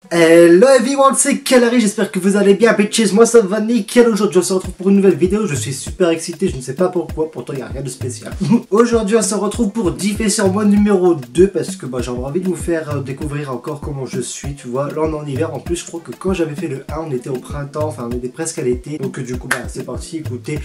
Hello everyone, c'est Kalari, j'espère que vous allez bien bitches, moi ça va nickel. Aujourd'hui on se retrouve pour une nouvelle vidéo, je suis super excité, je ne sais pas pourquoi, pourtant il n'y a rien de spécial. Aujourd'hui on se retrouve pour Diffé moi numéro 2 parce que j'avais envie de vous faire découvrir encore comment je suis, tu vois. Là on est en hiver, en plus je crois que quand j'avais fait le 1 on était au printemps, enfin on était presque à l'été, donc du coup c'est parti, écoutez.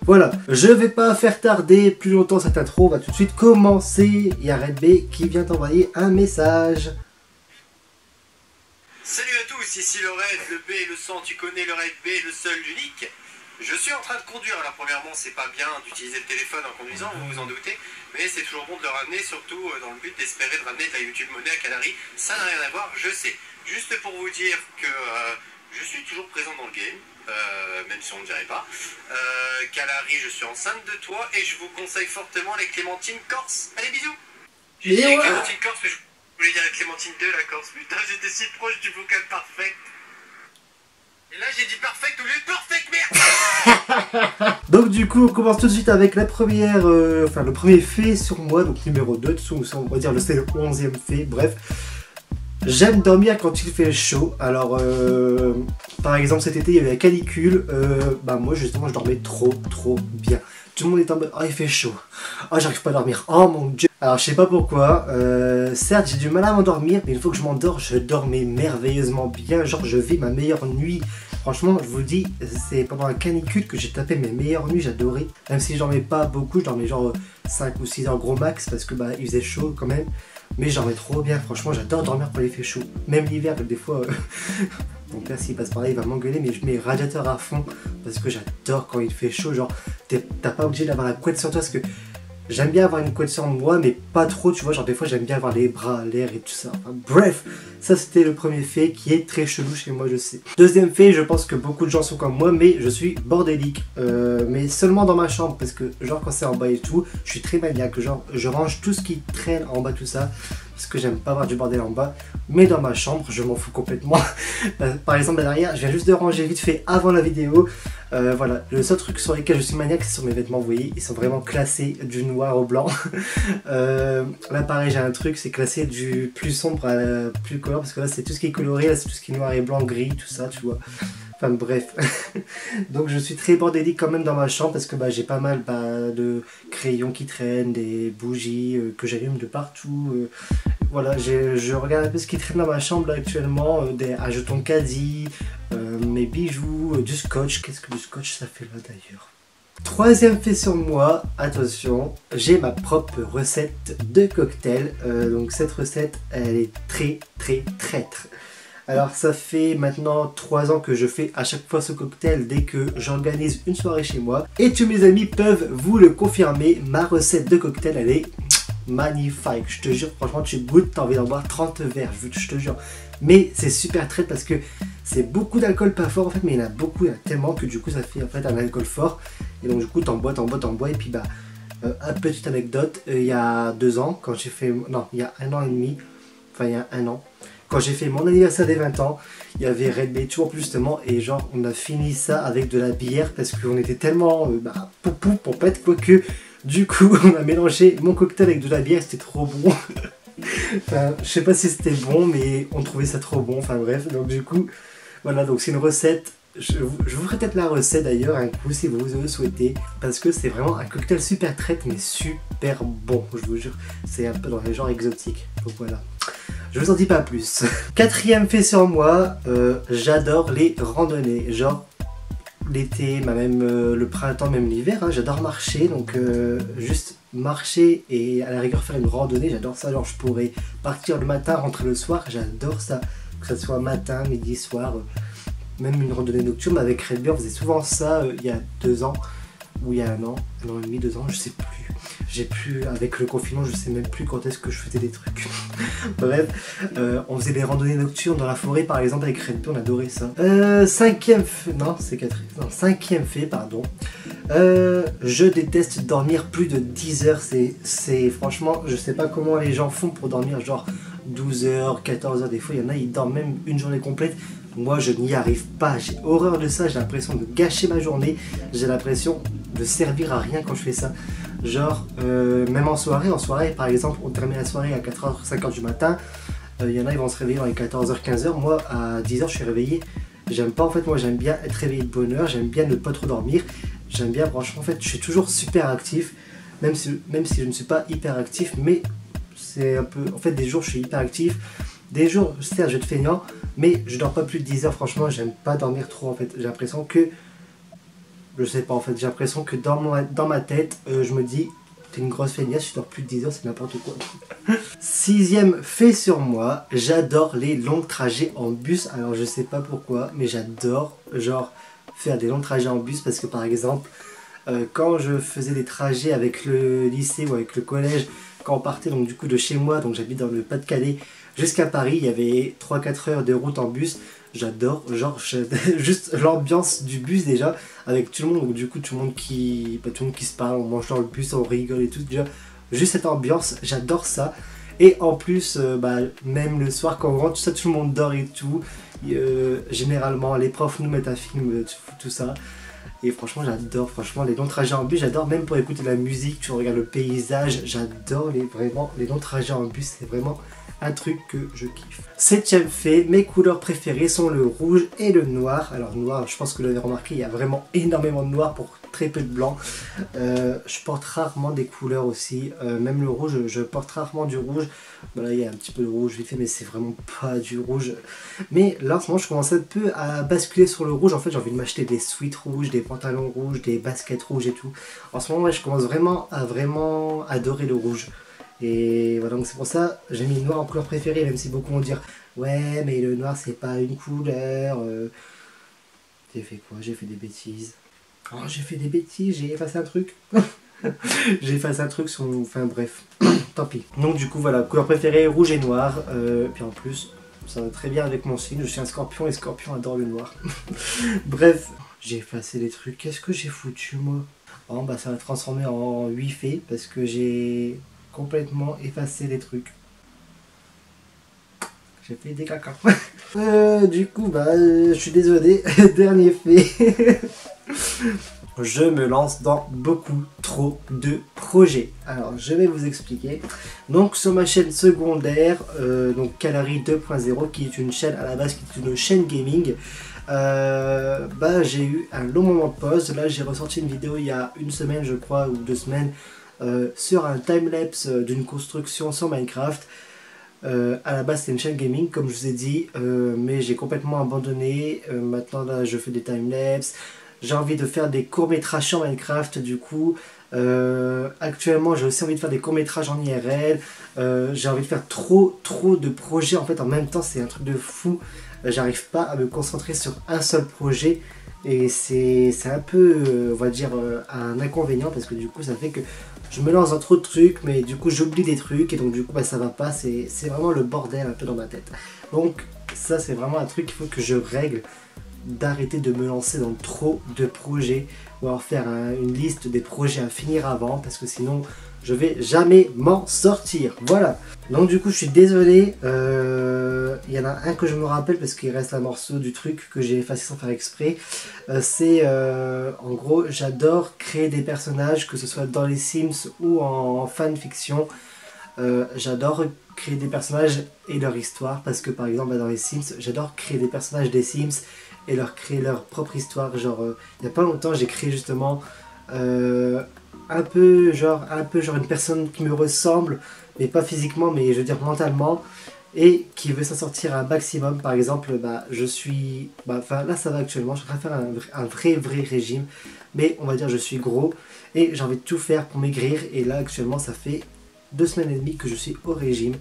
Voilà, je vais pas faire tarder plus longtemps cette intro, on va tout de suite commencer. Il y a Red B qui vient t'envoyer un message. Salut à tous, ici le Red, le B, le 100, tu connais le Red B, le seul, l'unique. Je suis en train de conduire, alors premièrement c'est pas bien d'utiliser le téléphone en conduisant, vous vous en doutez, mais c'est toujours bon de le ramener, surtout dans le but d'espérer de ramener de la YouTube monnaie à Kalari, ça n'a rien à voir, je sais. Juste pour vous dire que je suis toujours présent dans le game, même si on ne dirait pas. Kalari, je suis enceinte de toi et je vous conseille fortement les clémentines corse. Allez bisous. J'ai dit les clémentines corse, mais je voulais dire la Clémentine 2, la Corse. Putain, j'étais si proche du vocal parfait. Et là, j'ai dit perfect au lieu de perfect, merde. Donc du coup, on commence tout de suite avec la première, le premier fait sur moi, donc numéro 2, on va dire c'est le 11e fait, bref. J'aime dormir quand il fait chaud. Alors, par exemple, cet été, il y avait la canicule. Moi, justement, je dormais trop bien. Tout le monde est en mode, oh, il fait chaud. Oh, j'arrive pas à dormir. Oh mon dieu. Alors, je sais pas pourquoi. Certes, j'ai du mal à m'endormir, mais une fois que je m'endors, je dormais merveilleusement bien. Genre, je vis ma meilleure nuit. Franchement, je vous dis, c'est pendant la canicule que j'ai tapé mes meilleures nuits. J'adorais. Même si je dormais pas beaucoup, je dormais genre 5 ou 6 heures gros max parce que il faisait chaud quand même. Mais j'en mets trop bien, franchement j'adore dormir quand il fait chaud. Même l'hiver, des fois, mon père s'il passe par là il va m'engueuler, mais je mets le radiateur à fond parce que j'adore quand il fait chaud. Genre, t'as pas obligé d'avoir la couette sur toi parce que j'aime bien avoir une couette sur moi, mais pas trop, tu vois. Genre, des fois j'aime bien avoir les bras à l'air et tout ça. Enfin, bref, ça c'était le premier fait qui est très chelou chez moi, je sais. Deuxième fait, je pense que beaucoup de gens sont comme moi, mais je suis bordélique. Mais seulement dans ma chambre parce que, genre, quand c'est en bas et tout, je suis très maniaque. Genre, je range tout ce qui traîne en bas, tout ça. Parce que j'aime pas avoir du bordel en bas, mais dans ma chambre je m'en fous complètement. Par exemple derrière, je viens juste de ranger vite fait avant la vidéo. Voilà, le seul truc sur lequel je suis maniaque c'est sur mes vêtements, vous voyez, ils sont vraiment classés du noir au blanc. Là pareil, j'ai un truc, c'est classé du plus sombre à plus coloré, parce que là c'est tout ce qui est coloré, là c'est tout ce qui est noir et blanc, gris, tout ça, tu vois. Enfin bref, donc je suis très bordélique quand même dans ma chambre parce que j'ai pas mal de crayons qui traînent, des bougies que j'allume de partout. Voilà, je regarde un peu ce qui traîne dans ma chambre là, actuellement, un jeton caddie, mes bijoux, du scotch. Qu'est-ce que du scotch ça fait là d'ailleurs? Troisième fait sur moi, attention, j'ai ma propre recette de cocktail. Donc cette recette, elle est très traître. Alors ça fait maintenant 3 ans que je fais à chaque fois ce cocktail dès que j'organise une soirée chez moi. Et tous mes amis peuvent vous le confirmer, ma recette de cocktail elle est magnifique. Je te jure, franchement tu goûtes, t'as envie d'en boire 30 verres, je te jure. Mais c'est super traite parce que c'est beaucoup d'alcool pas fort en fait, mais il y en a beaucoup, il y en a tellement que du coup ça fait en fait un alcool fort. Et donc du coup t'en bois et puis petite anecdote, il y a 2 ans, quand j'ai fait, non il y a 1 an et demi, enfin il y a 1 an, quand j'ai fait mon anniversaire des 20 ans, il y avait Red B tout plus justement et genre on a fini ça avec de la bière parce qu'on était tellement poupette quoique du coup on a mélangé mon cocktail avec de la bière, c'était trop bon. Enfin, je sais pas si c'était bon mais on trouvait ça trop bon, enfin bref, donc du coup voilà, donc c'est une recette. Je vous ferai peut-être la recette d'ailleurs un coup si vous le souhaitez parce que c'est vraiment un cocktail super traite mais super bon, je vous jure, c'est un peu dans les genres exotiques, donc voilà. Je vous en dis pas plus. Quatrième fait sur moi, j'adore les randonnées, genre l'été, même le printemps, même l'hiver, hein, j'adore marcher, donc juste marcher et à la rigueur faire une randonnée, j'adore ça, genre je pourrais partir le matin, rentrer le soir, j'adore ça, que ce soit matin, midi, soir, même une randonnée nocturne. Avec Red Bear, on faisait souvent ça il y a 2 ans, ou il y a 1 an et demi, 2 ans, je sais plus. J'ai plus, avec le confinement, je sais même plus quand est-ce que je faisais des trucs. Bref, on faisait des randonnées nocturnes dans la forêt par exemple avec Red Bear, on adorait ça. Cinquième fait, pardon. Je déteste dormir plus de 10 heures, c'est franchement, je sais pas comment les gens font pour dormir genre 12 heures, 14 heures, des fois il y en a, ils dorment même une journée complète. Moi je n'y arrive pas, j'ai horreur de ça, j'ai l'impression de gâcher ma journée, j'ai l'impression de servir à rien quand je fais ça. Genre, même en soirée par exemple, on termine la soirée à 4h, 5h du matin, Il y en a ils vont se réveiller dans les 14h, 15h, moi à 10h je suis réveillé. J'aime pas en fait, moi j'aime bien être réveillé de bonne heure, j'aime bien ne pas trop dormir. J'aime bien franchement en fait, je suis toujours super actif, même si je ne suis pas hyper actif, mais c'est un peu, en fait des jours je suis hyper actif, des jours certes je vais être feignant, mais je dors pas plus de 10 heures, franchement j'aime pas dormir trop en fait, j'ai l'impression que, je sais pas en fait, j'ai l'impression que dans ma tête, je me dis, t'es une grosse feignasse, tu dors plus de 10 heures, c'est n'importe quoi. Sixième fait sur moi, j'adore les longs trajets en bus, alors je sais pas pourquoi, mais j'adore genre faire des longs trajets en bus parce que par exemple, quand je faisais des trajets avec le lycée ou avec le collège, quand on partait donc du coup de chez moi, donc j'habite dans le Pas-de-Calais, jusqu'à Paris, il y avait 3-4 heures de route en bus. J'adore, genre juste l'ambiance du bus déjà, avec tout le monde, donc du coup tout le monde qui se parle, on mange dans le bus, on rigole et tout, déjà, juste cette ambiance, j'adore ça. Et en plus, même le soir quand on rentre, tout le monde dort et tout, généralement les profs nous mettent un film, tout ça. Et franchement j'adore, franchement les longs trajets en bus, j'adore même pour écouter la musique, tu regardes le paysage, j'adore vraiment les longs trajets en bus, c'est vraiment un truc que je kiffe. Septième fait, mes couleurs préférées sont le rouge et le noir. Alors noir, je pense que vous l'avez remarqué, il y a vraiment énormément de noir pour très peu de blanc. Je porte rarement des couleurs aussi, même le rouge, je porte rarement du rouge. Voilà, il y a un petit peu de rouge vite fait, mais c'est vraiment pas du rouge. Mais là en ce moment je commence un peu à basculer sur le rouge. En fait j'ai envie de m'acheter des sweats rouges, des pantalons rouges, des baskets rouges et tout. En ce moment ouais, je commence vraiment à adorer le rouge. Et voilà, donc c'est pour ça j'ai mis le noir en couleur préférée, même si beaucoup vont dire ouais mais le noir c'est pas une couleur. J'ai fait quoi? J'ai fait des bêtises. Oh, j'ai fait des bêtises, j'ai effacé un truc. J'ai effacé un truc sur... Enfin bref, tant pis. Donc du coup voilà, couleur préférée rouge et noir. Puis en plus ça va très bien avec mon signe, je suis un scorpion et scorpion adore le noir. Bref, j'ai effacé les trucs, qu'est-ce que j'ai foutu moi? Oh bah ça va transformer en 8 faits parce que j'ai complètement effacé les trucs. J'ai fait des caca. Du coup, je suis désolé. Dernier fait. Je me lance dans beaucoup trop de projets. Alors, je vais vous expliquer. Donc, sur ma chaîne secondaire, donc Calorie 2.0, qui est une chaîne à la base, qui est une chaîne gaming. J'ai eu un long moment de pause. Là, j'ai ressorti une vidéo il y a une semaine, je crois, ou 2 semaines. Sur un timelapse d'une construction sur Minecraft. À la base c'était une chaîne gaming comme je vous ai dit, mais j'ai complètement abandonné. Maintenant là je fais des timelapse, j'ai envie de faire des courts-métrages sur Minecraft du coup. Actuellement j'ai aussi envie de faire des courts-métrages en IRL. J'ai envie de faire trop de projets en fait en même temps, c'est un truc de fou. J'arrive pas à me concentrer sur un seul projet. Et c'est un peu, on va dire, un inconvénient parce que du coup ça fait que je me lance dans trop de trucs, mais du coup j'oublie des trucs et donc du coup ça va pas, c'est vraiment le bordel un peu dans ma tête. Donc ça c'est vraiment un truc qu'il faut que je règle, d'arrêter de me lancer dans trop de projets ou alors faire une liste des projets à finir avant parce que sinon je vais jamais m'en sortir. Voilà. Donc du coup je suis désolé, il y en a un que je me rappelle parce qu'il reste un morceau du truc que j'ai effacé sans faire exprès. En gros j'adore créer des personnages, que ce soit dans les Sims ou en fanfiction. J'adore créer des personnages et leur histoire parce que par exemple dans les Sims j'adore créer des personnages des Sims et leur créer leur propre histoire. Genre il n'y a pas longtemps j'ai créé justement un peu genre une personne qui me ressemble, mais pas physiquement, mais je veux dire mentalement, et qui veut s'en sortir un maximum. Par exemple, je suis... là ça va actuellement, je suis en train de faire un vrai régime, mais on va dire je suis gros, et j'ai envie de tout faire pour maigrir, et là actuellement ça fait 2 semaines et demie que je suis au régime,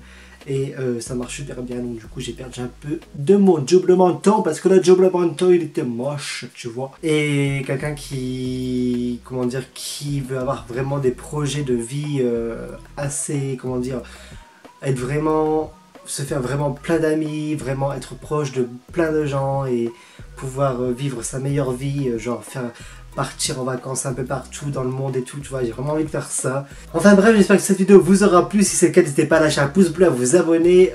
et ça marche super bien, donc du coup j'ai perdu un peu de mon double menton parce que le double menton il était moche, tu vois. Et quelqu'un qui, comment dire, qui veut avoir vraiment des projets de vie assez, comment dire, être vraiment, se faire vraiment plein d'amis, vraiment être proche de plein de gens et pouvoir vivre sa meilleure vie, genre faire partir en vacances un peu partout dans le monde et tout, tu vois, j'ai vraiment envie de faire ça. Enfin bref, j'espère que cette vidéo vous aura plu. Si c'est le cas, n'hésitez pas à lâcher un pouce bleu, à vous abonner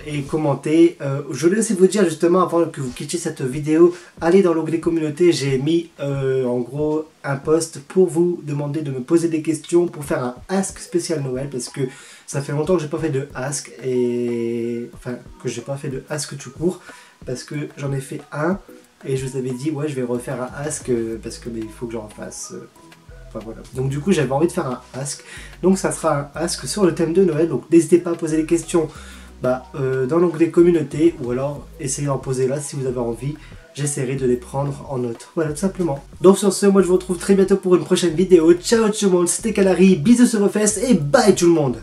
et commenter. Je voulais aussi vous dire justement, avant que vous quittiez cette vidéo, allez dans l'onglet communauté, j'ai mis en gros un post pour vous demander de me poser des questions pour faire un Ask spécial Noël, parce que ça fait longtemps que j'ai pas fait de Ask, et enfin que j'ai pas fait de Ask tout court, parce que j'en ai fait un et je vous avais dit ouais je vais refaire un Ask parce que mais il faut que j'en refasse. Enfin voilà. Donc du coup j'avais envie de faire un Ask, donc ça sera un Ask sur le thème de Noël, donc n'hésitez pas à poser les questions dans l'onglet communauté, ou alors essayez d'en poser là si vous avez envie. J'essaierai de les prendre en note. Voilà, tout simplement. Donc sur ce, moi je vous retrouve très bientôt pour une prochaine vidéo. Ciao tout le monde, c'était Calari, bisous sur vos fesses et bye tout le monde.